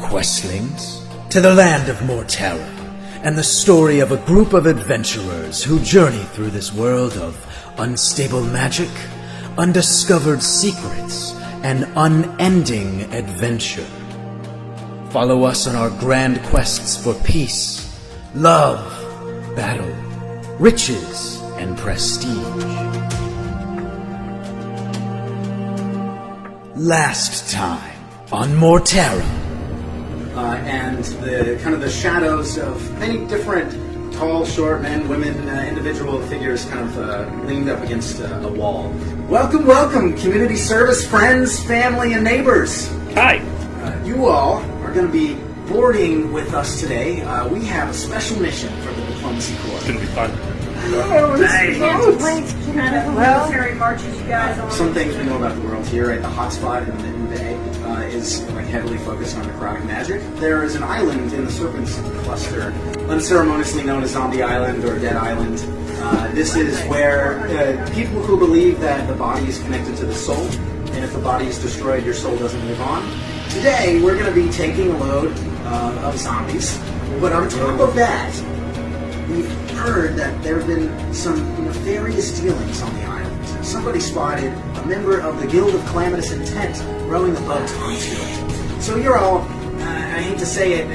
questlings, to the land of Mortera, and the story of a group of adventurers who journey through this world of unstable magic, undiscovered secrets, and unending adventure. Follow us on our grand quests for peace, love, battle, riches, and prestige. Last time on Mortera. And the kind of the shadows of many different tall, short men, women, individual figures kind of leaned up against a wall. Welcome, welcome, community service friends, family, and neighbors. Hi. You all are going to be boarding with us today. We have a special mission for the Diplomacy Corps. It's going to be fun. Oh, nice. Kind of military marches you guys on. Some things we know about the world here, right? The hotspot in the Bay is like heavily focused on necrotic magic. There is an island in the Serpents Cluster, unceremoniously known as Zombie Island or Dead Island. This is where people who believe that the body is connected to the soul, and if the body is destroyed, your soul doesn't live on. Today, we're going to be taking a load of zombies, but on top of that, we've heard that there have been some nefarious dealings on the island. Somebody spotted a member of the Guild of Calamitous Intent rowing a boat onto it. So you're all, I hate to say it...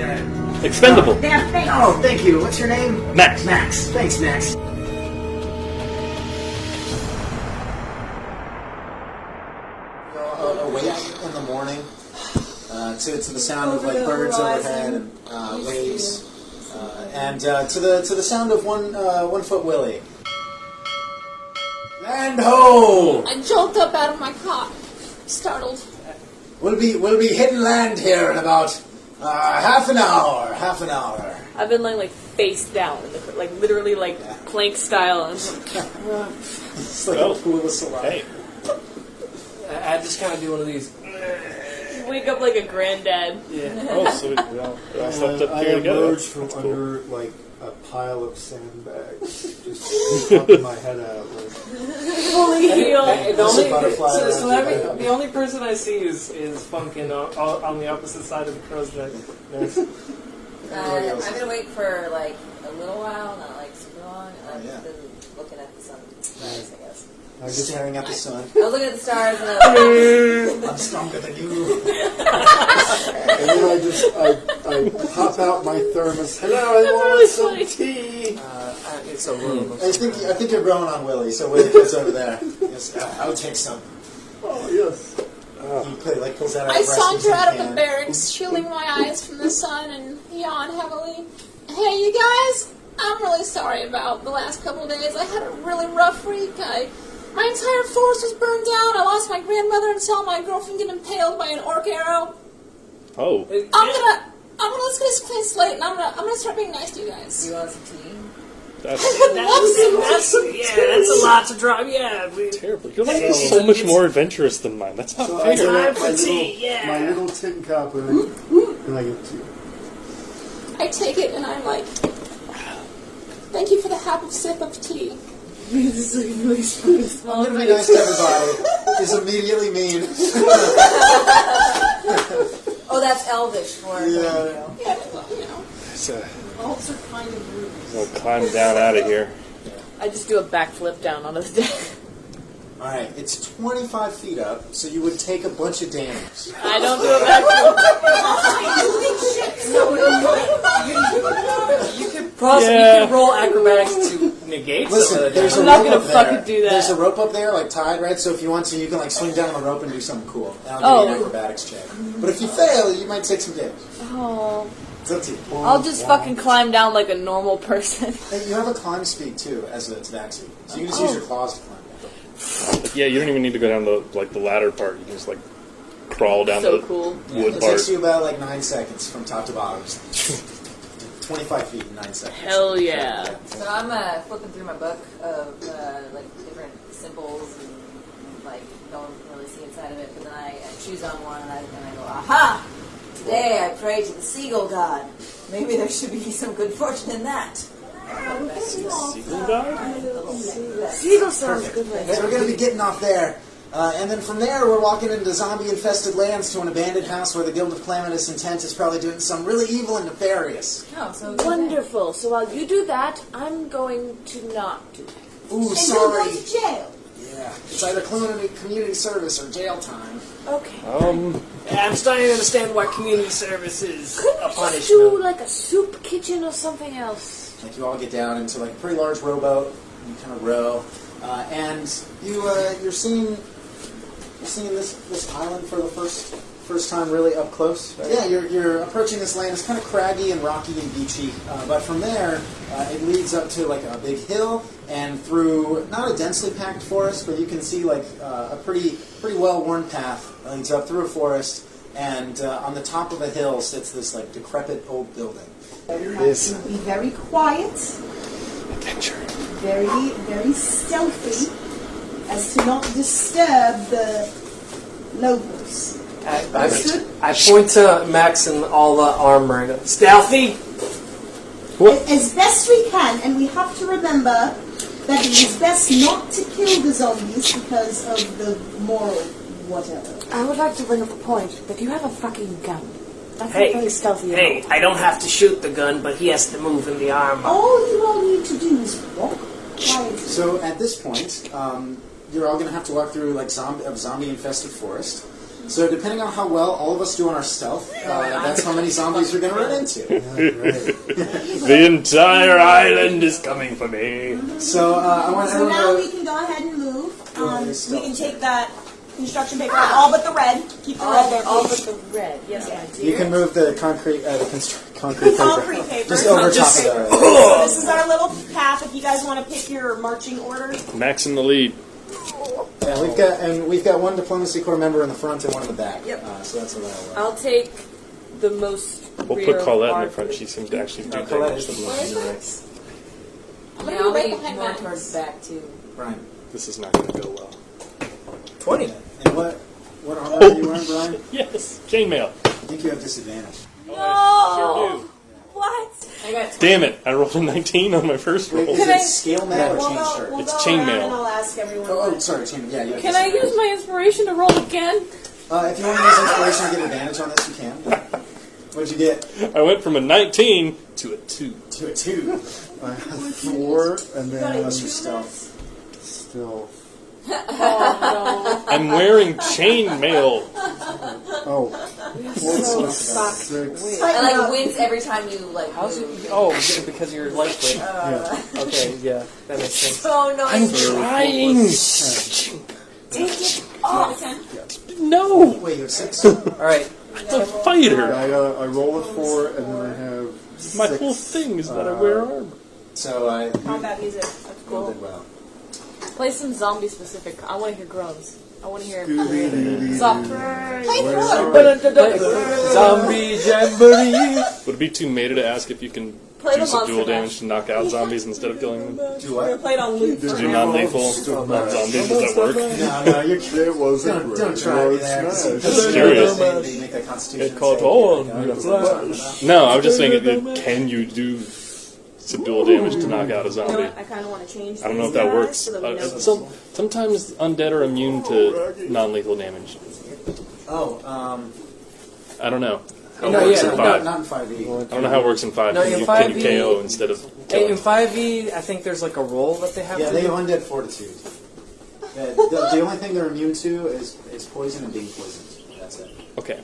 Expendable. Oh, thank you. What's your name? Max. Max. Thanks, Max. Awake in the morning to the sound of like birds overhead and waves. And to the sound of 1 foot Willie. And ho! I jolted up out of my cot, startled. We'll be hitting land here in about half an hour. I've been laying like face down, like literally like plank style. And It's like a pool of saliva. Hey. I just kind of do one of these. wake up like a granddad. Yeah. Oh, so we all slept up I here together. emerged from under like a pile of sandbags, just popping my head out. Like, Fully healed. The only person I see is Funkin on the opposite side of the crow's nest. I've been awake for like a little while, not like super long, and I've just been looking at the sunrise, I guess. I was just staring at the sun. I was looking at the stars and I'm stronger than you. and then I pop out my thermos. Hello, I want some tea. It's a room. I think you're growing on Willie, so Willie goes over there. Yes, I'll take some. Oh yes. He pulls that out. I saunter out of the barracks, shielding my eyes from the sun, and yawn heavily. Hey, you guys, I'm really sorry about the last couple of days. I had a really rough week. My entire force was burned down. I lost my grandmother and saw my girlfriend get impaled by an orc arrow. Oh. Let's get a clean slate, and I'm gonna start being nice to you guys. You want some tea? That's That's a lot to drop. Yeah, terrible. Your life is so much more adventurous than mine. That's not So fair. I get Time out for tea, my little tin cup and I give it to you. I take it, and I'm like, thank you for the half sip of tea. I'm going to be nice to everybody. Is immediately mean. Oh, that's Elvish for Yeah. Elves are kind of rude. We'll climb down out of here. I just do a backflip down on this deck. Alright, it's 25 feet up, so you would take a bunch of damage. I don't do a backflip. You could roll acrobatics to negate some of Listen, the there's a I'm not rope gonna up there. fucking do that. There's a rope up there, like tied, right? So if you want to, you can like swing down on the rope and do something cool. And I'll give you an acrobatics check. But if you fail, you might take some damage. Oh, It's up to you. I'll just fucking climb down like a normal person. Hey, you have a climb speed too, as a tabaxi. So you can just use your claws to climb down. Like, yeah, you don't even need to go down the ladder part. You can just crawl down So the cool. wood It part. takes you about 9 seconds from top to bottom. 25 feet in 9 seconds. Hell yeah. So I'm flipping through my book of different symbols and don't really see inside of it, but then I choose on one and I go, aha! Today I pray to the seagull god. Maybe there should be some good fortune in that. Seagull guy? Seagull sounds good. So we're going to be getting off there And then from there, we're walking into zombie-infested lands to an abandoned house where the Guild of Calamitous Intent is probably doing some really evil and nefarious. Oh, so Wonderful. So while you do that, I'm going to not do that. Ooh, And sorry. you'll go to jail. Yeah, it's either community service or jail time. Okay. I'm starting to understand why community service is Couldn't a you just punishment. do like a soup kitchen or something else? Like you all get down into like a pretty large rowboat, you kind of row, and you're seeing this island for the first time really up close. Right? Yeah, you're approaching this land. It's kind of craggy and rocky and beachy, but from there it leads up to like a big hill and through not a densely packed forest, but you can see like a pretty well worn path that leads up through a forest. And on the top of a hill sits this like decrepit old building. You have to be very quiet, very, very stealthy, as to not disturb the locals. I point to Max in all the armor and go, stealthy! As best we can, and we have to remember that it is best not to kill the zombies because of the moral whatever. I would like to bring up a point that you have a fucking gun. That's Hey, not very stealthy at hey, all. I don't have to shoot the gun, but he has to move in the armor. All you all need to do is walk quietly. So at this point, you're all going to have to walk through like zombie-infested forest. So depending on how well all of us do on our stealth, that's how many zombies you're going to run into. The entire island is coming for me. So I want So now everyone we can go ahead and move. We can take that construction paper, all but the red. Keep the red there, All but please. the red. Yes, my You dear. can move the concrete concrete paper. Concrete paper. Just over top of paper. it. So this is our little path. If you guys want to pick your marching order. Max in the lead. And we've got one diplomacy corps member in the front and one in the back. Yep. So that's how that'll work. I'll take the most. We'll rear put Colette in part the front. of She seems to actually do Colette damage. is the Where is one. it? I'm Yeah, gonna I'll be right be behind more Max. towards the back too. Brian. This is not going to go well. 20. And what armor are you wearing, Brian? Yes, chainmail. I think you have disadvantage. Sure do. What? I got Damn it! I rolled a 19 on my first roll. Wait, is it scale mail or We'll chain go, shirt? we'll It's go chainmail. around and I'll ask everyone. Oh, sorry, chain. Yeah, you have Can I disadvantage. use my inspiration to roll again? If you want to use inspiration and get advantage on this, you can. What'd you get? I went from a 19 to a 2. To a 2. I have 4, and You got a then two stealth. still. Oh I'm wearing chainmail. Oh, no. 6. I like wince every time you like How's move. it? Oh, because you're lightweight. Yeah. Okay, yeah, that makes sense. So no, I'm trying. take it Out off. of 10. No, Wait, you have 6? Alright, I'm a fighter. I roll a 4, and then I have 6. My whole thing is that I wear armor. So I Combat music. That's rolled cool. it well. Play some zombie specific. I want to hear groans. I want to hear. Scooby-Doo. zombie jamboree. Would it be too meta to ask if you can Play do the some monster dual mash. damage to knock out zombies instead of killing them? Do We're gonna what? play it on loop. To do non-lethal on zombies, does that work? No, you're It wasn't Don't great. try It me was there. smashed. Just curious. They make that constitution. It caught save. on. Like, you know, Flash. No, I was just saying, can you do some dual damage to knock out a You know zombie? what? I kind of want to change. I don't know if things, that guys, works. So that we know. Sometimes undead are immune to non-lethal damage. Oh, I don't know how it No, works yeah, in no, 5. not in 5e. I don't know how it works in 5. No, Can in you 5e KO instead of Hey, in killing? 5e, I think there's like a roll that they have Yeah, to they do. have undead fortitude. The only thing they're immune to is poison and being poisoned. That's it. Okay.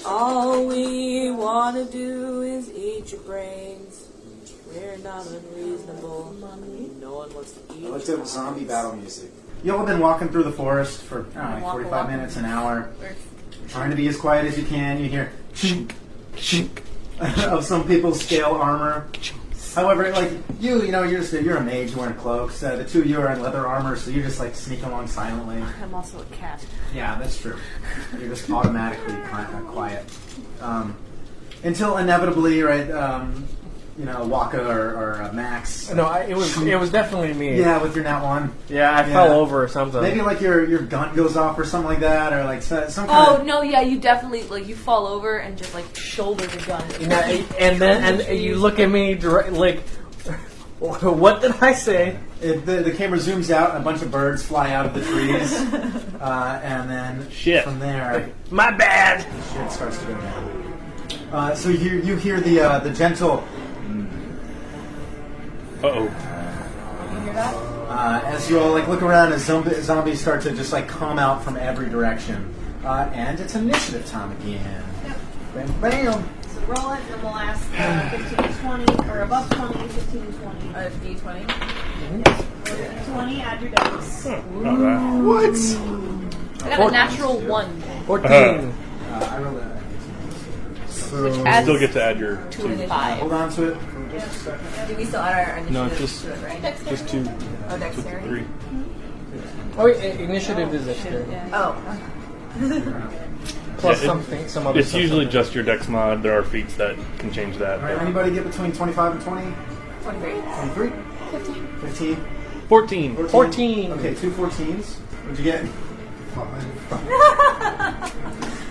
All we want to do is eat your brains. We're not unreasonable. No one wants to eat. I looked up zombie battle music. Y'all have been walking through the forest for, I don't know, 45 minutes, an hour. Trying to be as quiet as you can. You hear chink, chink of some people's scale armor. However, like, you're a mage wearing cloaks. The two of you are in leather armor, so you just, like, sneak along silently. I'm also a cat. Yeah, that's true. You're just automatically quiet. Until inevitably, right, Waka or Max. No, it was definitely me. Yeah, with your nat 1. Yeah, I fell over or something. Maybe like your gun goes off or something like that, or like some kind Oh of. no, yeah, you definitely you fall over and just shoulder the gun. And you look at me like What did I say? The camera zooms out, and a bunch of birds fly out of the trees, and then from there, My bad. shit starts to go down. So you hear the gentle. Uh-oh. You hear that? As you all look around, as zombies start to just come out from every direction, and it's initiative time again. Yep. Bam, bam. So roll it, and we'll ask 15 to 20, or above 20, 15 to 20. D20. Yes. Roll your D20, add your dice. Not bad. What? I got a natural 1. 14. I rolled that. Which adds Still get to add your 2. 5. Hold on to it. Do we still add our initiative No, just- to it, right? Just 2. Oh, dexterity? 3. Oh, wait, initiative is extra. Oh. Plus Yeah, some other It's stuff. usually just your dex mod. There are feats that can change that. All right, anybody get between 25 and 20? 23. 23? 15? 14. 14. Okay, 2 14s. What'd you get? 5.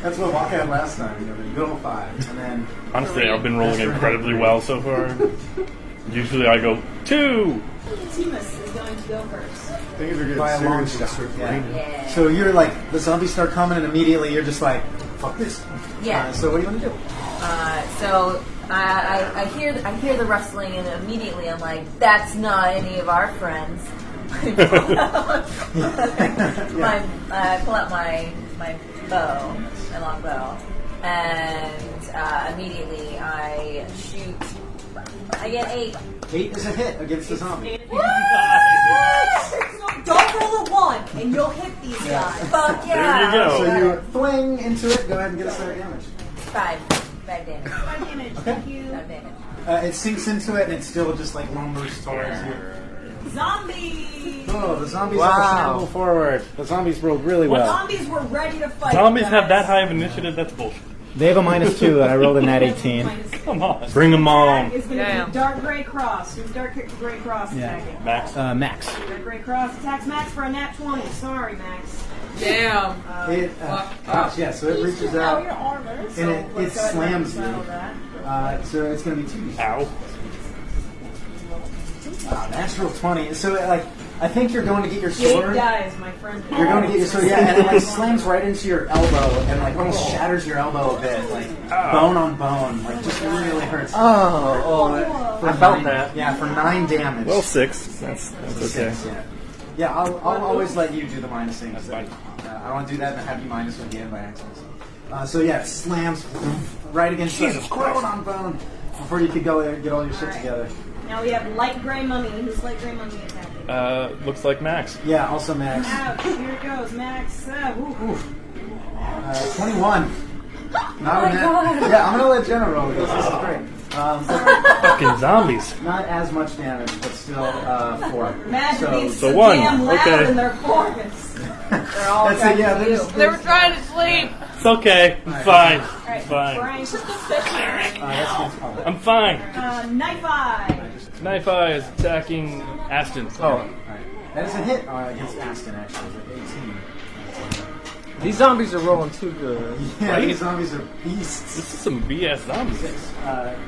That's what Waka had last time. You good old 5. And then... Honestly, I've been rolling incredibly well so far. Usually I go 2. Timus is going to go first. Things are getting By a long serious. shot. Yeah. So you're the zombies start coming, and immediately you're just like, fuck this. Yeah. So what do you want to do? So I hear the rustling, and immediately I'm like, that's not any of our friends. I pull out my bow, my long bow, and immediately I shoot. I get 8. 8 is a hit against the zombie. So don't roll a 1, and you'll hit these guys. Fuck yeah! There you go. So you fling into it. Go ahead and get us that damage. 5 damage. 5 damage, thank you. 5 damage. It sinks into it, and it's still just lumbers towards you. Zombie! Oh, the zombies all stumble forward. The zombies rolled really well. Zombies were ready to fight. Zombies guys. have that high of initiative? That's bullshit. They have a -2, and I rolled a nat 18. Come on. Bring them on. Is going to be Dark Gray Cross. Who's Dark Gray Cross attacking? Max. Max. Dark Gray Cross attacks Max for a nat 20. Sorry, Max. Damn. So it reaches out, and it slams you. So it's going to be 2d6. Ow. Natural 20. So I think you're going to get your Jade sword. dies, my friend. You're going to get your sword, and it slams right into your elbow, and almost shatters your elbow a bit, bone on bone, just really hurts. I felt that. Yeah, for 9 damage. Well, 6. That's okay. Yeah, I'll always let you do the minusing. That's fine. I don't want to do that and have you minus one again by accident. It slams right against the bone on bone before you could go there and get all your shit together. Now we have Light Gray Mummy. Who's Light Gray Mummy attacking? Looks like Max. Yeah, also Max. Ouch, here it goes, Max. 21. Not a net. Yeah, I'm going to let Jenna roll this. This is great. Fucking zombies. Not as much damage, but still 4. Imagine being so so 1. damn loud Okay. in their chorus. They're all That's it, yeah. They were trying to sleep. It's okay. I'm fine. Alright, Fine. Brian, That's against all. I'm fine. Knife Eye. Knife Eye is attacking Aston. Alright. That is a hit against Aston, actually. It's 18. These zombies are rolling too good. Yeah, Right? these zombies are beasts. This is some BS zombies.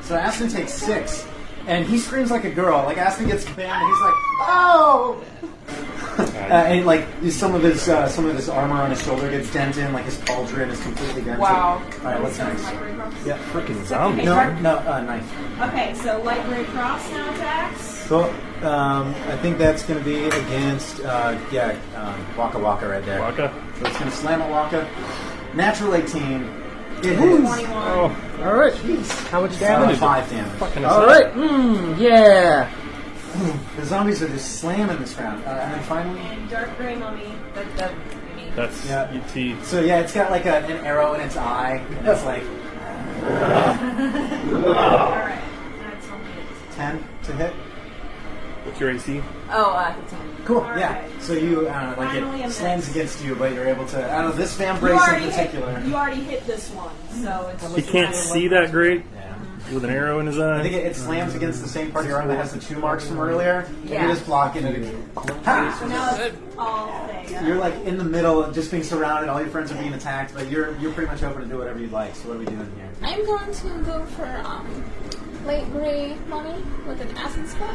So Aston takes 6, and he screams like a girl. Aston gets banned, and he's like, "Oh!" And some of his armor on his shoulder gets dented, and his pauldron is completely dented. Wow. All right, what's next? Yeah, Freaking zombies. no, knife. Okay, so Light Gray Cross now attacks. So I think that's going to be against Waka Waka right there. Waka. So it's going to slam at Waka. Natural 18. It hits. 21. Oh, All right. How much damage? 5 damage. fucking All right. Yeah. The zombies are just slamming this round. And then finally... And Dark Gray Mummy. That's ET. So yeah, it's got an arrow in its eye. And it's Alright, that's on me. 10 to hit. What's your AC? Oh, 15. Cool, All yeah. right. So you, Finally, it I'm slams next. against you, but you're able to, this fan You brace in already particular. you already hit this one, so it's He can't see that great Yeah. with an arrow in his I think eye. it slams against the same part of your arm that has the 2 marks from earlier. And Yeah. you just block it and ha! So now it's all thing. You're in the middle, just being surrounded. All your friends are being attacked, but you're pretty much open to do whatever you'd like. So what are we doing here? I'm going to go for light gray mummy with an acid spell.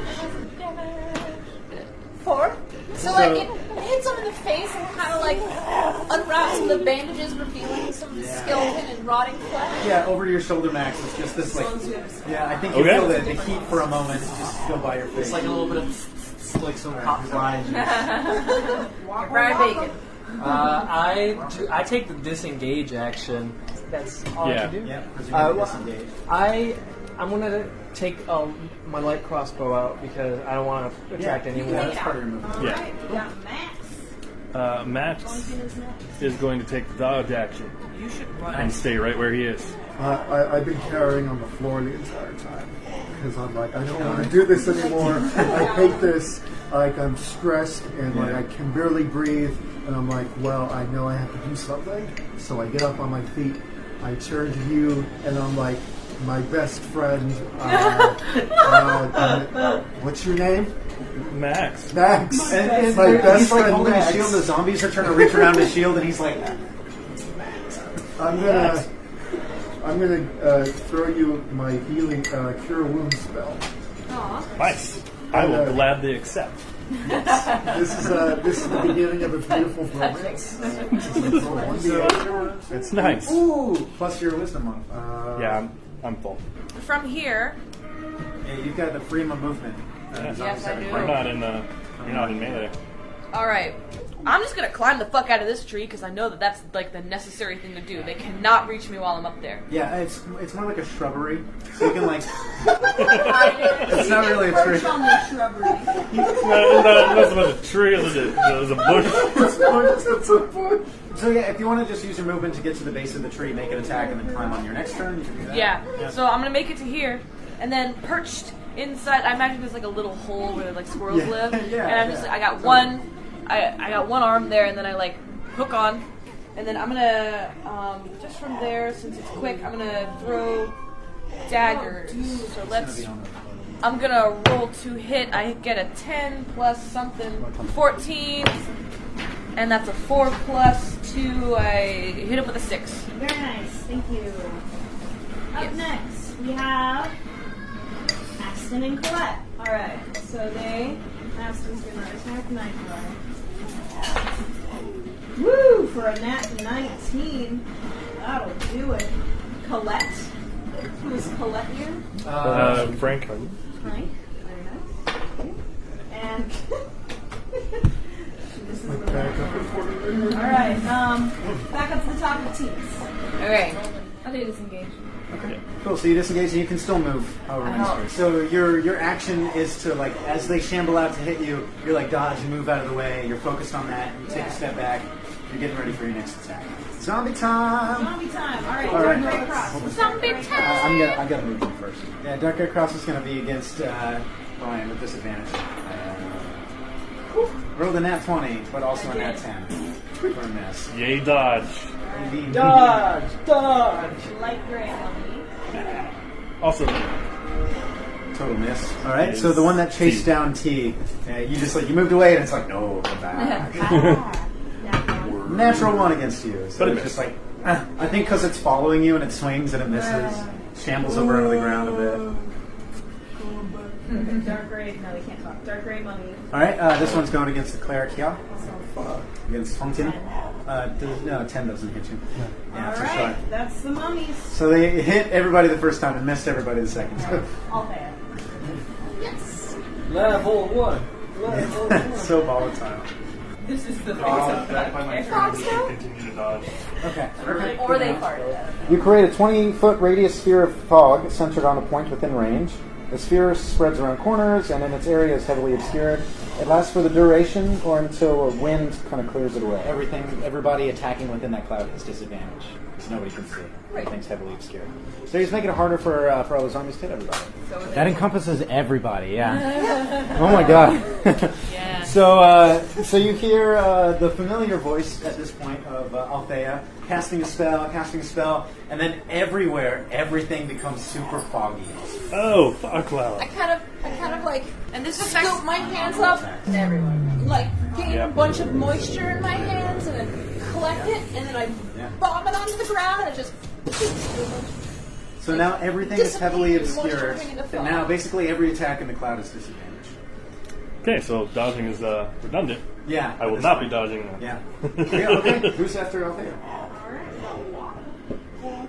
4. So like it hits him in the face and kind of like unwraps some of the bandages, revealing some of the skeleton and rotting flesh. Yeah, over to your shoulder, Max. It's just this like. Yeah, I think you feel the heat for a moment just go by your face. It's like a little bit of like some hot flies. Fried bacon. I take the disengage action. That's all I can do. Yeah, presumably disengage. I'm gonna take my light crossbow out because I don't want to attract anyone. Yeah, that's part of your movement. Yeah. We got Max. Max is going to take the dodge action You should run. and stay right where he is. I've been carrying on the floor the entire time because I'm like, I don't want to do this anymore. I hate this. Like, I'm stressed and like I can barely breathe. And I'm like, well, I know I have to do something. So I get up on my feet. I turn to you, and I'm like, my best friend. What's your name? Max. Max. And my best he's like friend holding Max. his shield. The zombies are trying to reach around his shield, and he's like, I'm gonna throw you my healing cure wounds spell. Nice. I will gladly accept. This is the beginning of a beautiful romance. It's nice. ooh, plus your wisdom on. Yeah, I'm full. From here, Yeah, you've got the freedom of movement. Yes, I do. You're not in melee. alright. I'm just gonna climb the fuck out of this tree because I know that that's like the necessary thing to do. They cannot reach me while I'm up there. Yeah, it's more like a shrubbery, so you can like. It's not really a tree. Perch on the shrubbery. That's about a tree. It was a bush. It's a bush. So yeah, if you want to just use your movement to get to the base of the tree, make an attack, and then climb on your next turn, you can do that. Yeah. So I'm gonna make it to here, and then perched inside. I imagine there's like a little hole where like squirrels Yeah. live. Yeah, And I'm just yeah. like, I got one arm there, and then I like hook on, and then I'm gonna just from there, since it's quick, I'm gonna throw daggers. So I'm gonna roll to hit. I get a 10 plus something, 14, and that's a 4 plus 2. I hit him with a 6. Very nice. Thank you. Up next, we have Aston and Colette. Alright, so Aston's gonna attack Nightmare. Woo! For a nat 19. That'll do it. Colette? Who's Colette here? Frank. Frank. Very nice. And this is Alright, back up to the top of the teams. Okay. I think disengage. Okay. Cool. So you disengage, and you can still move. However many squares. So your action is to like as they shamble out to hit you, you're like dodge and move out of the way. You're focused on that. You take a step back. You're getting ready for your next attack. Zombie time. Zombie time. Alright, All right. Dark Ray Cross. Zombie time! I'm gonna move you first. Yeah, Dark Ray Cross is gonna be against Brian with disadvantage. Rolled a nat 20, but also a nat 10 for a miss. Yay, dodge. Dodge! Light gray mummy. Also, Total miss. All right. So the one that chased down T, you just like you moved away, and it's like no, come back. Natural 1 against you. So But it it's just like I think because it's following you and it swings and it misses, shambles over onto the ground a bit. Dark gray, no, they can't talk. Dark gray mummy. All right. This one's going against the cleric here. Against Funkin. No, 10 doesn't hit you. Yeah, for sure. Alright, that's the mummies. So they hit everybody the first time and missed everybody the second time. All bad. Yes! Level 1. Level 1. So volatile. This is the continue to dodge. Okay. Or they farted. You create a 20-foot radius sphere of fog centered on a point within range. The sphere spreads around corners, and in its area is heavily obscured. It lasts for the duration or until a wind kind of clears it away. Everybody attacking within that cloud has disadvantage, because nobody can see. Everything's heavily obscured. So he's making it harder for all the zombies to hit everybody. That encompasses everybody, yeah. Oh my god. Yeah. So you hear the familiar voice at this point of Althea casting a spell, and then everywhere, everything becomes super foggy. Oh, fuck cloud. I kind of like And this scoop affects my hands up, like gain a bunch of moisture in my hands, and then collect it, and then I bomb it onto the ground, and it just. So now everything is heavily dissipating while obscured, turning into and fog. now basically every attack in the cloud is disadvantaged. Okay, so dodging is redundant. Yeah. I will not be dodging now. Yeah. Yeah, okay. Who's after Althea?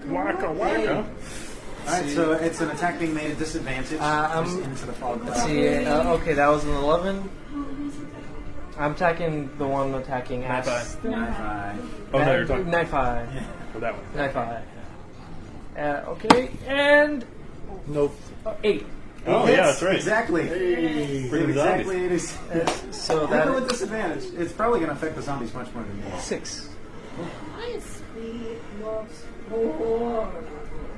Waka waka. Alright, so it's an attack being made at disadvantage. I'm- just into the fog Let's cloud. see. Okay, that was an 11. I'm attacking the one attacking Ash. 9-5. Oh, no, you're talking 9-5. for that one. 9-5. Okay, and Nope. 8. Oh, yeah, that's right. Exactly. Bring the Exactly. It zombies. is. So Even that with disadvantage, it's probably going to affect the zombies much more than me. 6. Nice.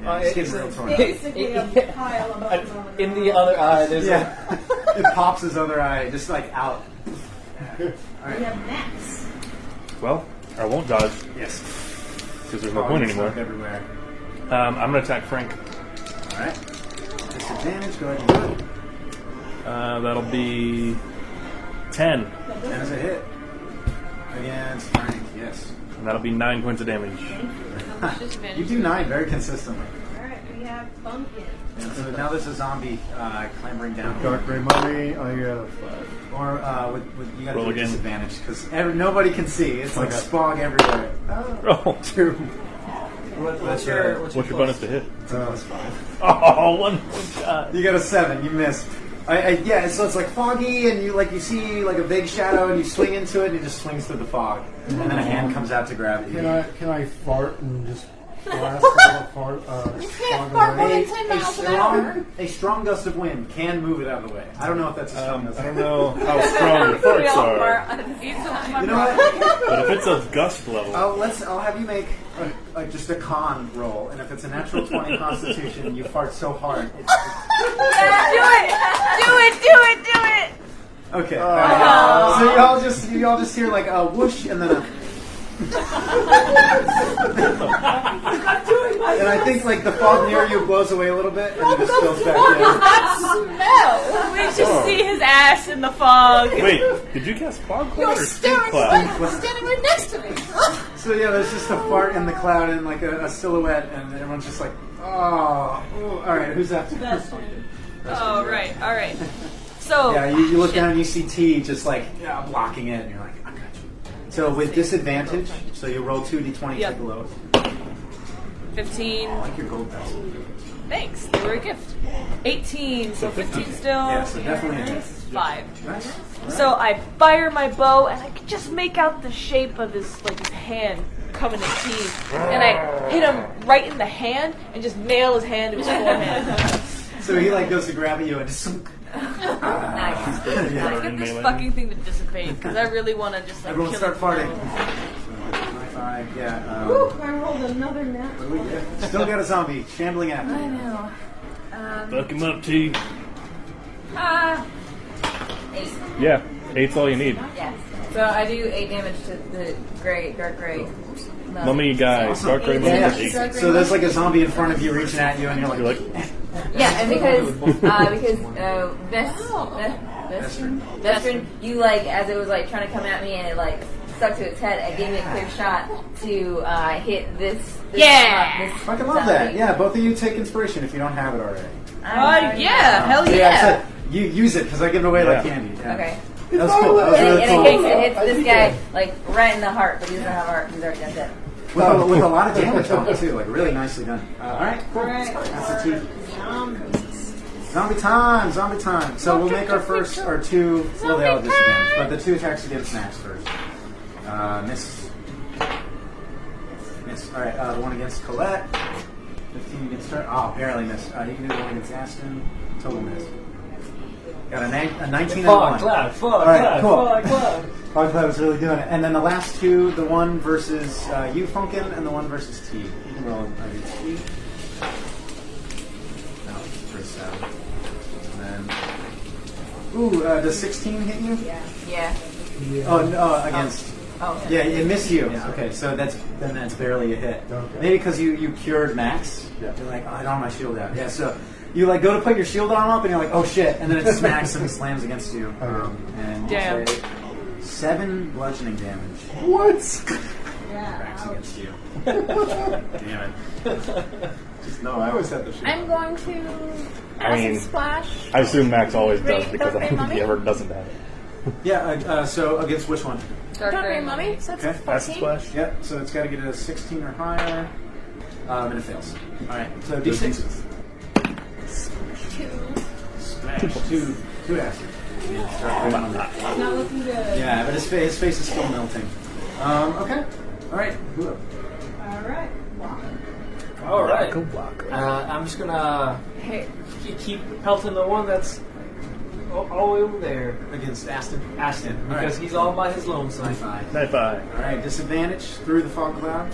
Yeah, it's getting real torn. Basically a pile of bones on the In the other eye, there's Yeah. It pops his other eye, just like out. We have Max. Well, I won't dodge Yes. because there's no point anymore. Everywhere. I'm going to attack Frank. Alright. Disadvantage, go ahead and do it. That'll be 10. And as a hit. Against Frank, yes. And that'll be 9 points of damage. You do 9 very consistently. Alright, we have Pumpkin. And so now there's a zombie clambering down. Dark Gray Mummy, I got a 5. Or with you got to Roll do again. disadvantage because nobody can see. It's like Okay. spog everywhere. Oh, 2. What's your what's your bonus to hit? Plus 5. Oh, 1 shot. You got a 7. You missed. Yeah, so it's like foggy, and you see like a big shadow, and you swing into it, and it just swings through the fog, and then a hand comes out to grab it. Can I fart and just blast a little fart? You can't fart more than 10 miles an hour. A strong gust of wind can move it out of the way. I don't know if that's a strong gust. I don't know how strong your farts are, You know what? but if it's a gust level, I'll have you make just a con roll, and if it's a natural 20 Constitution, you fart so hard. Do it! Okay. So you all just hear like a whoosh and then a. And I think like the fog near you blows away a little bit and then it just fills back in. Smell. We just see his ass in the fog. wait, did you cast fog cloud You're or stink staring cloud? standing right next to me. So yeah, there's just a fart in the cloud and like a silhouette, and everyone's just like, oh, all right, who's after? Oh, right, alright. So, Yeah, you look down and you see T just like blocking it, and you're like, I got you. So with disadvantage, so you roll 2d20, Yep. take the lowest. 15. I like your gold dice. Thanks, they were a gift. 18, so 15 still. Yeah, so definitely a hit. 5. Nice. So I fire my bow, and I can just make out the shape of his hand coming to teeth. And I hit him right in the hand and just nail his hand to his forehead. So he like goes to grab at you and just. Nice. Let's get this fucking thing to dissipate, because I really want to just like Everyone kill start it. farting. High five, yeah. I rolled another nat. What do we get? Still got a zombie shambling after I you. know. Fuck him up, T. 8. Yeah, 8's all you need. Yeah. So I do 8 damage to the dark gray. Mummy guy, dark gray mummy Yeah, for 8. Dark gray so there's like a zombie in front of you reaching at you, and you're like, Yeah, and because Vestrin, you like as it was like trying to come at me and it like stuck to its head, it gave me a clear shot to hit this Yeah! this fucking love that. Yeah, both of you take inspiration if you don't have it already. Yeah, hell So yeah. I said, you use it because I give it away like candy. Yeah. Okay. That was cool. That was really And cool. it hits this guy like right in the heart, but he doesn't have heart. He's already got that. With a lot of damage on it too, like really nicely done. All right, cool. That's the T. Zombie time. So we'll make our first, our 2, well they all disadvantage, but the 2 attacks against Max first. Miss. All right, the one against Colette. 15 against her. Oh, barely miss. You can do the one against Aston. Total miss. Got a 19 and a 1. All right, cool. Fog Cloud was really doing it. And then the last 2, the one versus you, Funkin', and the one versus T. You can roll against T. No, first 7. And then, ooh, does 16 hit you? Yeah. Oh, no, against. Oh. Yeah, it missed you. Okay, so that's barely a hit. Maybe because you cured Max. Yeah. You're like, oh, I don't have my shield out. Yeah, so you like go to put your shield arm up, and you're like, oh shit, and then it smacks and slams against you. And you Damn. say 7 bludgeoning damage. What? cracks against you. Damn it. No, I always had the shit. I'm going to acid splash. I assume Max always does Great, because I okay, don't think he mommy. ever doesn't have it. Yeah, so against which one? Dark Don't Gray worry, mommy. So Okay. that's Acid 14. splash. Yep, so it's got to get a 16 or higher. And it fails. Alright, so D6. Smash. Two acid. Not looking good. Yeah, but his face is still melting. Okay. Alright, who up? Alright. All right. I'm just gonna keep pelting the one that's all the way over there. Against Aston? Aston, All because right. he's all by his lonesome. High five. High five. Alright, disadvantage through the fog cloud.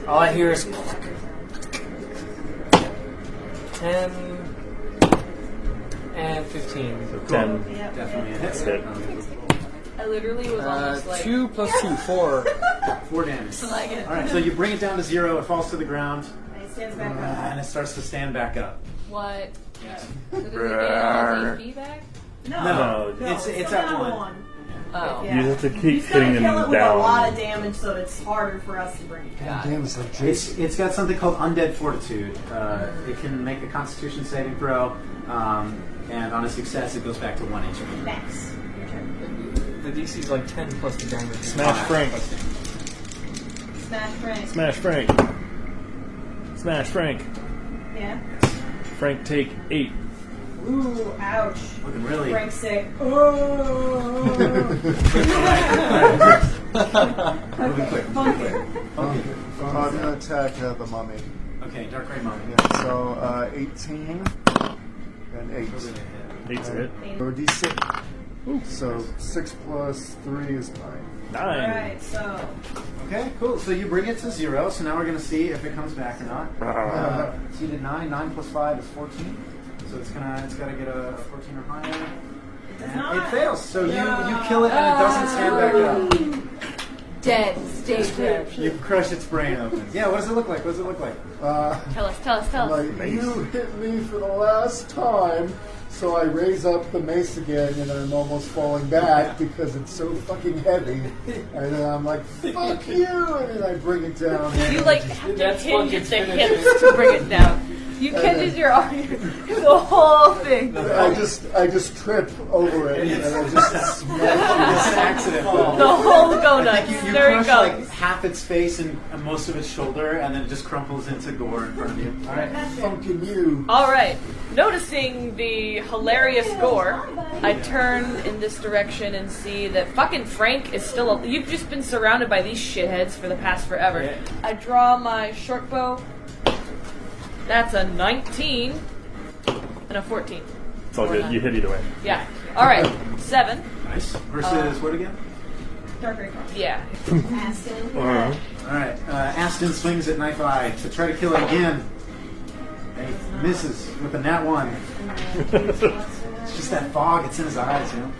All I hear is 10 and 15. Cool. 10. Definitely a hit. That's it. I literally was almost like 2 plus 2, 4. 4 damage. I like it. Alright, so you bring it down to 0, it falls to the ground, And it stands back up. and it starts to stand back up. What? Yes. So does it get all his HP back? No, No, it's still at down 1. Oh. Yeah. You have to keep He's gonna hitting kill it him with a lot down. of damage, so it's harder for us to bring it down. Damn, it's like Jason. It's got something called Undead Fortitude. It can make a Constitution saving throw, and on a success, it goes back to 1 HP. Max. Your turn. The DC's like 10 plus the damage. Smash Frank. Smash Frank. Smash Frank. Smash Frank. Yeah. Frank take 8. Ooh, ouch. Looking really. Frank's sick. Oh. Moving quick. Funky. I'm gonna attack the mummy. Okay, Dark Ray Mummy. Yeah, so 18 and 8. 8's a hit. Or D6. So 6 plus 3 is 9. 9. Alright, so. Okay, cool. So you bring it to 0, so now we're going to see if it comes back or not. So you did 9. 9 plus 5 is 14. So it's got to get a 14 or higher. Does And not. it fails. So you kill it and it doesn't stand back up. Dead. Stay dead. You crush its brain open. Yeah, what does it look like? What does it look like? Tell us. Like, you hit me for the last time, so I raise up the mace again, and I'm almost falling back because it's so fucking heavy. And then I'm like, fuck you! And then I bring it down. You like have to That's hinge fucking at the finished. hips to bring it down. You hinges your arm, the whole thing. I just trip over it, and I just smash It's an accident. The whole go nuts. You There you crush go. like half its face and most of its shoulder, and then it just crumples into gore in front of you. All right. fucking you. All right. Noticing the hilarious gore, I turn in this direction and see that fucking Frank is still. You've just been surrounded by these shitheads for the past forever. Yeah. I draw my short bow. That's a 19 and a 14. It's all good. You hit either way. Yeah. All right. 7. Nice. Versus what again? Dark Ray. Yeah. Aston. All right. Aston swings at Knife Eye to try to kill it again. And he misses with a nat 1. It's just that fog. It's in his eyes, you know.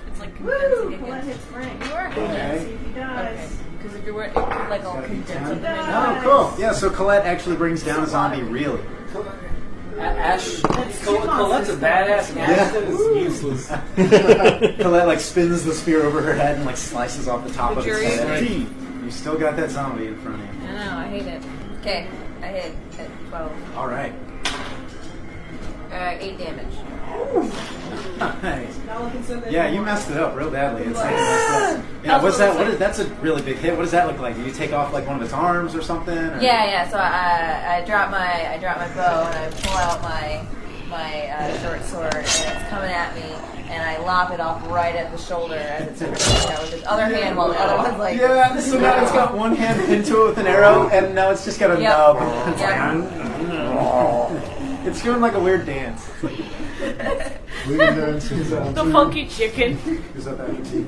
It's like Woo! condensing Colette again. hits Frank. You are See Okay. if he dies. Okay. Because if you were, it could like all condense on the menu. Oh, cool. Yeah, so Colette actually brings down a zombie, really. Ash, Colette's a badass, and Ashton is useless. Colette like spins the spear over her head and like slices off the top of its Luxurious. head. You still got that zombie in front of you. I know. I hate it. Okay, I hit at 12. All right. 8 damage. Nice. Not looking so good. Yeah, you messed it up real badly. It's like you messed up. Yeah, what's that? What is, that's a really big hit. What does that look like? Do you take off like one of its arms or something? Or? Yeah. So I drop my bow and I pull out my short sword and it's coming at me and I lop it off right at the shoulder as it's coming out with his other hand while the other one's like. Yeah. So now it's got one hand into it with an arrow, and now it's just got a Yep. nub. It's Yep. It's doing like a weird dance. We can dance in zone The 2. funky chicken. Who's up after T?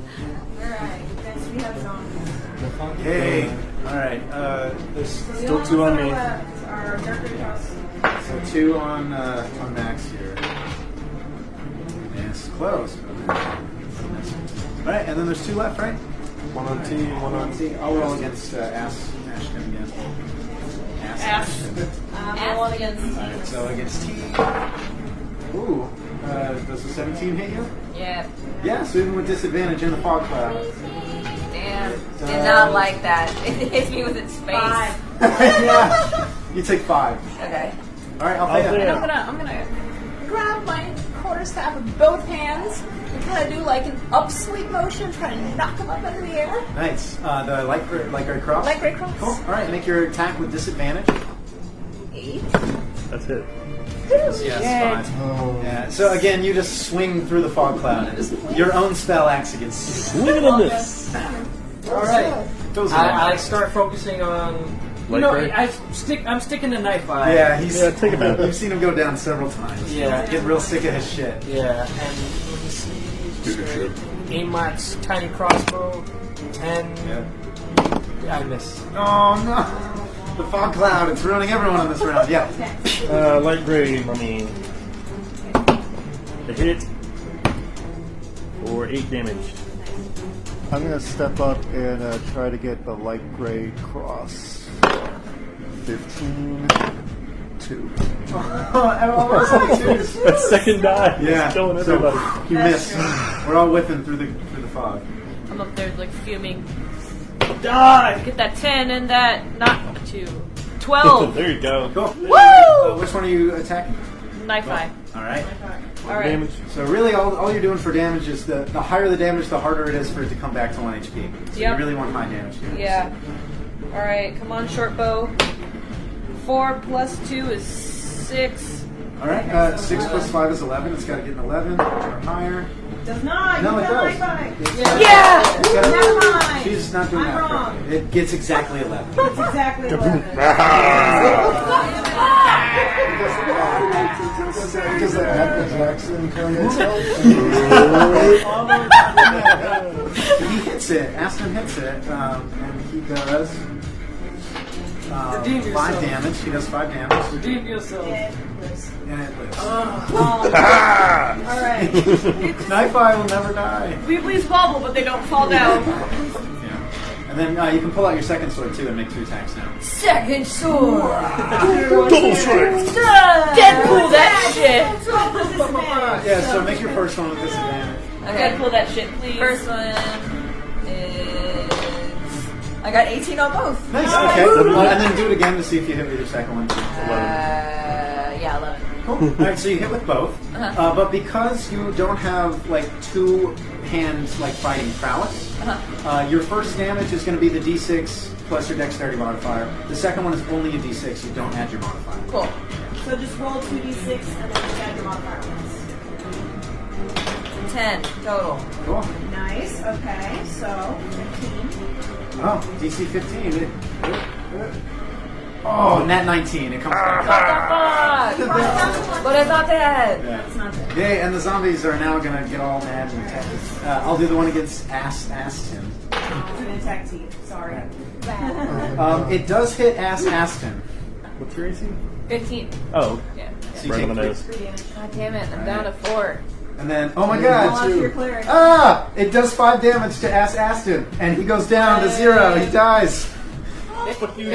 Alright, next we have zombies. Yay. All right. There's So the Still only 2 on ones me. that are left are Dark Ray House. so 2 on Max here. And it's close. All right, and then there's 2 left, right? 1 on T, 1 on T. I'll roll against Ashton again. Ashton. I'm rolling against. Alright, so against T. Ooh. Does the 17 hit you? Yeah. Yeah, so even with disadvantage in the fog cloud. Damn. Did not like that. It hits me with its face. Yeah. You take 5. Okay. All right, Althea. And I'm gonna grab my quarterstaff with both hands and kind of do like an upsweep motion, try to knock him up into the air. Nice. The light gray cross. Light gray cross. Cool. All right, make your attack with disadvantage. 8. That's it. Yes, fine. Yeah. So again, you just swing through the fog cloud. Your own spell acts against you. Swing it on this. All right. Those are I start focusing on. Light gray? I'm sticking the knife eye. Yeah, take him out. You've seen him go down several times. Yeah. Get real sick of his shit. Yeah, and let me see. Aim my tiny crossbow. 10. Yeah. I miss. Oh no! The fog cloud. It's ruining everyone in this round. Yeah. Light gray, mommy. The hit for 8 damage. I'm going to step up and try to get the light gray cross. 15, 2. That second die. Yeah. It's killing So everybody. you miss. We're all whipping through the fog. I'm up there like fuming. Die! Get that 10 and that not a 2. 12. There you go. Cool. Woo! Which one are you attacking? Knife eye. All right. All right. Damage. So really, all you're doing for damage is the higher the damage, the harder it is for it to come back to 1 HP. So Yep. you really want high damage here. Yeah. All right. Come on, short bow. 4 plus 2 is 6. All right. 6 plus 5 is 11. It's got to get an 11 or higher. Does not. No, you it got does. my Yeah. It's gotta- Never mind. She's not doing I'm that. wrong. It gets exactly 11. That's exactly 11. Does that Michael Jackson kind of He hits it. Aston hits it, and he does 5 damage. He does 5 damage. Redeem yourself. And it lives. Alright. Knife Eye will never die. We please wobble, but they don't fall down. Yeah. And then you can pull out your second sword too and make 2 attacks now. Second sword. Double strength. Deadpool that shit. Yeah, so make your first one with disadvantage. Okay. Deadpool that shit, please. First one is. I got 18 on both. Nice, okay. And then do it again to see if you hit with your second one. Yeah, 11. Cool. Alright, so you hit with both. But because you don't have like 2 hands like fighting prowess, your first damage is going to be the d6 plus your dexterity modifier. The second one is only a d6, you don't add your modifier. Cool. So just roll 2d6 and then just add your modifier. 10 total. Cool. Nice. Okay. So 15. Oh, DC 15. Oh, nat 19. It comes back. Fuck! But I thought they had. That's not it. Yeah, and the zombies are now going to get all mad and attack us. I'll do the one against Aston. It's an attack team. Sorry. It does hit Aston. What's your AC? 15. Oh, Yeah. So you right on the take nose. 3 damage. God damn it, I'm down to 4. And then, oh my Roll god, off your cleric. it does 5 damage to Aston, and he goes down to 0. He dies. Fuck you.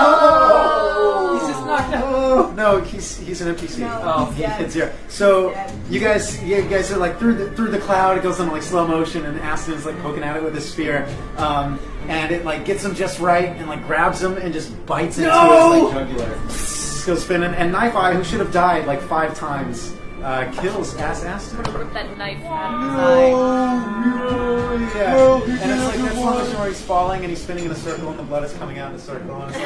Oh, He's just knocked out. Oh, no, he's an NPC. No, he's dead. It's 0. So Dead. you guys are like through the cloud. It goes on like slow motion, and Aston's like poking at it with his spear, and it like gets him just right, and like grabs him and just bites into his like jugular. Goes spinning, and Knife Eye, who should have died like 5 times, kills Aston. Rip that knife out of his eye. Yeah. And it's like that slow motion where he's falling and he's spinning in a circle and the blood is coming out in a circle. And it's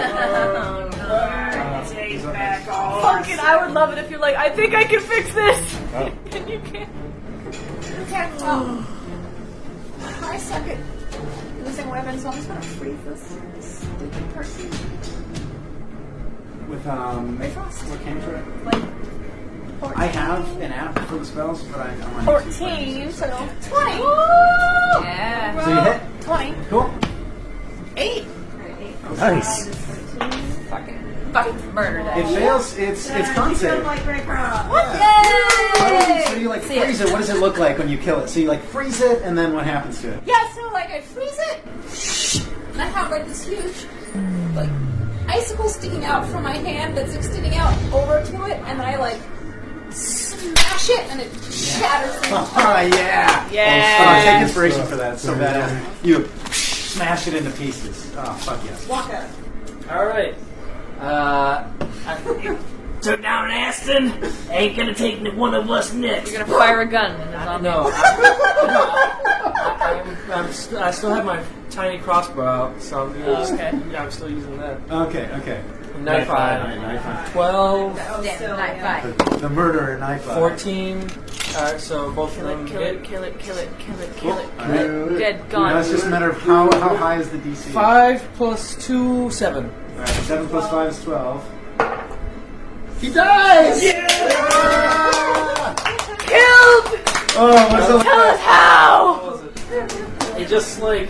like, Fuck it, I would love it if you're like, I think I can fix this. Oh. And you can't. Okay, well, I suck at using weapons, so I'm just gonna freeze this stupid person. with what cantrip? Like, 14. I have an app for the spells, but I'm on 14, so 20. Yeah. So you hit. 20. Cool. 8. Nice. Fucking murder that. It fails. It's con save. Like Grey Crown. Yay! So you like See freeze it. What does it look like when you kill it? So you like freeze it, and then what happens to it? Yeah, so like I freeze it, and I have like this huge, like, icicle sticking out from my hand that's extending out over to it, and then I like smash it, and it shatters. Oh yeah. Yeah. Take inspiration for that. It's so badass. You smash it into pieces. Oh, fuck yes. Waka. All right. Took down Aston. Ain't gonna take one of us next. You're gonna fire a gun. I still have my tiny crossbow out, so I'm still using that. Okay. Knife eye. 12. Damn, knife eye. The murderer knife eye. 14. Alright, so both of them Kill it. Alright. Dead, gone. Now it's just a matter of how high is the DC? 5 plus 2, 7. Alright, 7 plus 5 is 12. He dies! Yeah! Killed! Oh, what's the Tell us how! What was it? It just like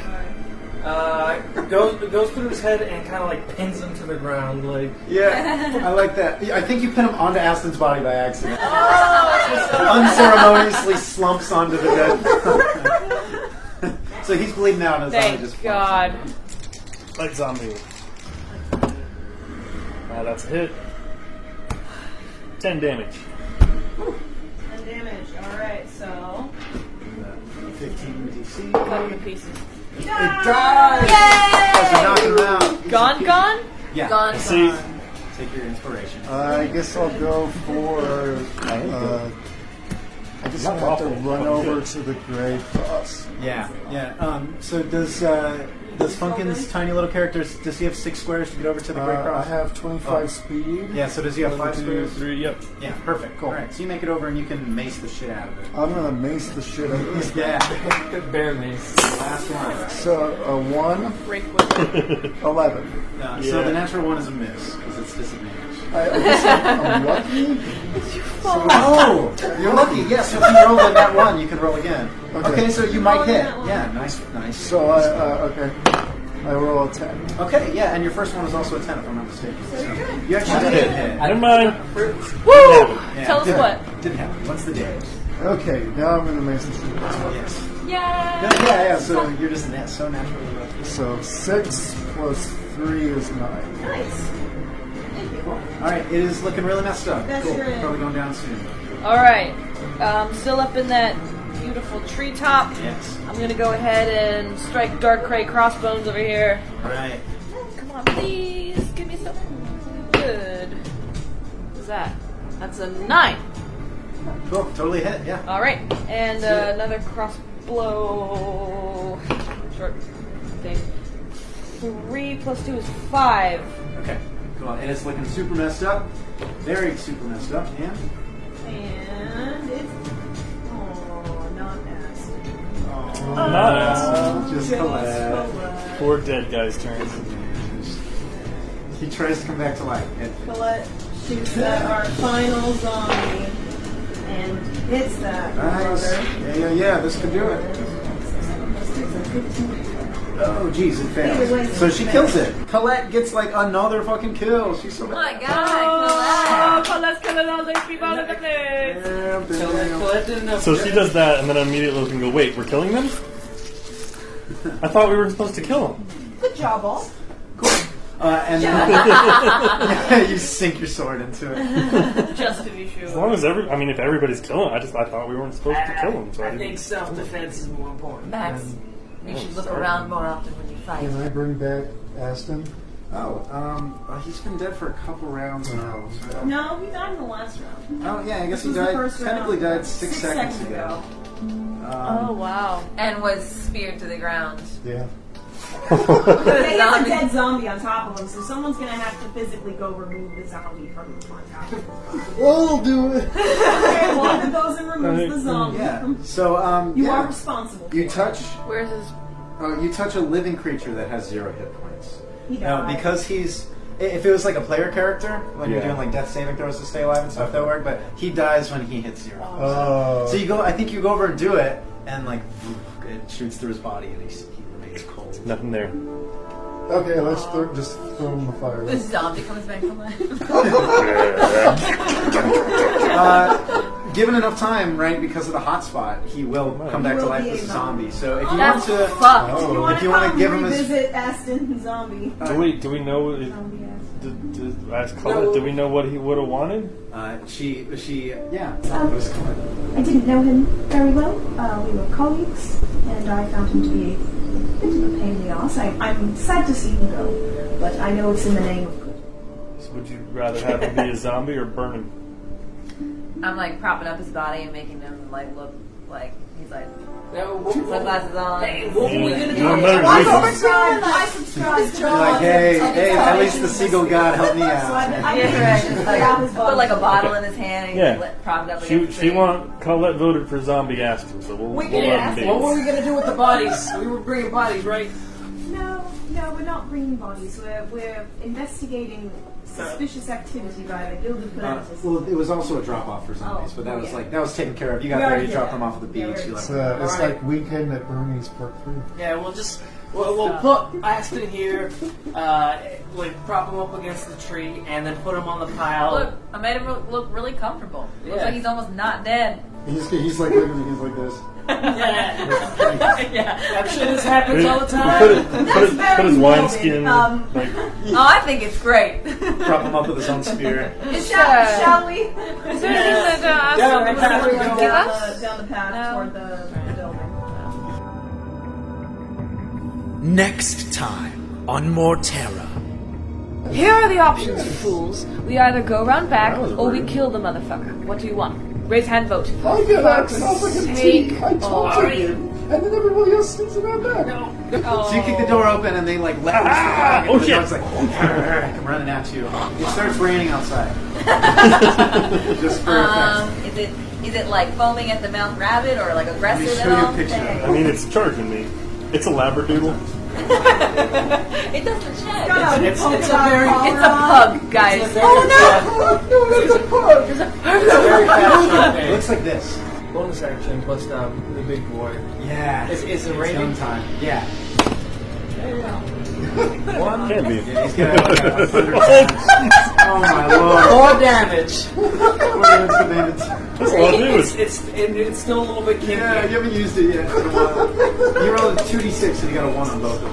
goes through his head and kind of like pins him to the ground. Like Yeah, I like that. I think you pin him onto Aston's body by accident. Unceremoniously slumps onto the dead. So he's bleeding out and his eye just Thank God. Like zombie. That's a hit. 10 damage. 10 damage. Alright, so. 15 DC. Cut him to pieces. It dies! Yay! So knocking him out. Gone? Yeah. Gone. See, Take your inspiration. I guess I'll go for. I guess I'll have to run over to the Grey Cross. Yeah. So does Funkin's tiny little character, does he have 6 squares to get over to the Great I Cross? have 25 speed. Yeah, so does he have 5 2, squares? 3, yep. Yeah, perfect. Cool. Alright, so you make it over and you can mace the shit out of it. I'm gonna mace the shit out of this. Yeah. bear mace. Last one. So a 1, Break with 11. So the natural one is a miss, because it's disadvantage. I'm lucky. Oh! You're lucky, yes. So if you roll that one, you can roll again. Okay, so you might hit. Yeah, nice. So okay. I roll a 10. Okay, yeah, and your first one was also a 10, if I'm not mistaken. So you actually did hit. Never mind. Woo! Yeah, Tell us what. Didn't happen. What's the damage? Okay, now I'm gonna mace the shit. Yes. Yay! Yeah, so you're just so naturally lucky. So 6 plus 3 is 9. Nice. Alright, it is looking really messed up. That's Cool. your- Probably going down soon. Alright. Still up in that beautiful treetop. Yes. I'm gonna go ahead and strike Dark Cray Crossbones over here. Alright. Come on, please. Give me something good. What's that? That's a 9. Cool, totally hit, yeah. Alright. And another cross blow. Short thing. 3 plus 2 is 5. Okay, cool. And it's looking super messed up. Very super messed up, yeah. And it's. Oh, not Aston. Not us. Just collect. Poor dead guy's turn. He tries to come back to life. Colette shoots at our final zombie and hits that. Nice. brother. Yeah, this could do it. Oh, jeez, it fails. So she kills it. Colette gets like another fucking kill. She's so Oh my bad. god, Colette's killing all these people in the place. Colette didn't know. So she does that, and then immediately looking go, wait, we're killing them? I thought we were supposed to kill them. Good job, all. And then you sink your sword into it. Just to be sure. As long as if everybody's killing, I thought we weren't supposed to kill them. So I I think didn't. self-defense is more important. Max, you should look around more often when you fight. Can I bring back Aston? He's been dead for a couple rounds now. So. No, he died in the last round. Oh yeah, I guess he This was the died. first Technically round. died 6 seconds ago. Oh, wow. And was speared to the ground. Yeah. They have a Zombie. dead zombie on top of him, so someone's gonna have to physically go remove the zombie from on top of him. We'll do it. Okay, one that goes and removes the zombie. Yeah. So You are responsible. You touch. Where's his... You touch a living creature that has 0 hit points. He Now, died. because he's. If it was like a player character, when you're Yeah. doing like death saving throws to stay alive and stuff, that work. But he dies when he hits 0. Oh. So you go. I think you go over and do it, and like it shoots through his body, and he remains cold. Nothing there. Okay, let's just throw him in the fire. The zombie comes back to life. Given enough time, right, because of the hotspot, he will come back to will life be as a a zombie. So if you That's want to, fucked. If you want if you want to give him his, revisit Aston zombie. Do we know? Ask Colette. Do we know what he would have wanted? she, yeah. It was Colette. I didn't know him very well. We were colleagues, and I found him to be bit of a pain in the ass. I'm sad to see him go, but I know it's in the name of good. So would you rather have him be a zombie or burn him? I'm like propping up his body and making him like look like he's like Now, sunglasses on. Hey, what were we gonna do? You want better reasons. I subscribe. You're like, hey, at least the seagull god helped me out. Put like a bottle in his hand and Yeah. prop it up against She Colette voted for zombie Aston, so we'll let him be. What were we gonna do with the bodies? We were bringing bodies, right? No, we're not bringing bodies. We're investigating suspicious activity by the Guild of Calamitous. Well, it was also a drop off for zombies, but that was that was taken care of. You got there, you dropped them off at the beach. You left them. It's like weekend at Bernie's Park 3. Yeah, we'll put Aston here, like prop him up against the tree, and then put him on the pile. Look, I made him look really comfortable. Looks Yeah. like he's almost not dead. He's like looking, he's like this. Yeah. Yeah. I'm sure this happens all the time. Put his wineskin. Like, Oh, I think it's great. Prop him up with his own spear. Shall we? Is there anything that Down the Aston path we would go. give us? Down the path No. toward the building. Next time on Mortera. Here are the options, you fools. We either go round back or we kill the motherfucker. What do you want? Raise hand vote. I get out and I was like a Take teak. I torture you. And then everybody else sneaks around back. So you kick the door open and they like let loose the dog, and the dog's like come running at you. It starts raining outside. Just for effect. Is it like foaming at the mouth rabbit or like Let me aggressive show at you all? a picture. I mean, it's charging me. It's a labradoodle. It doesn't shed. It's a very It's a pug, guys. No, it's a pug. It's a very fast It looks like this. bonus action plus the big boy. Yeah. Is it It's raining? time. Yeah. One. Can be. Yeah, he's got like 100 times. Oh my lord. 4 damage. That's all I do is It's still a little bit kinky. Yeah, you haven't used it yet in a while. You rolled a 2d6 and you got a 1 on both of them.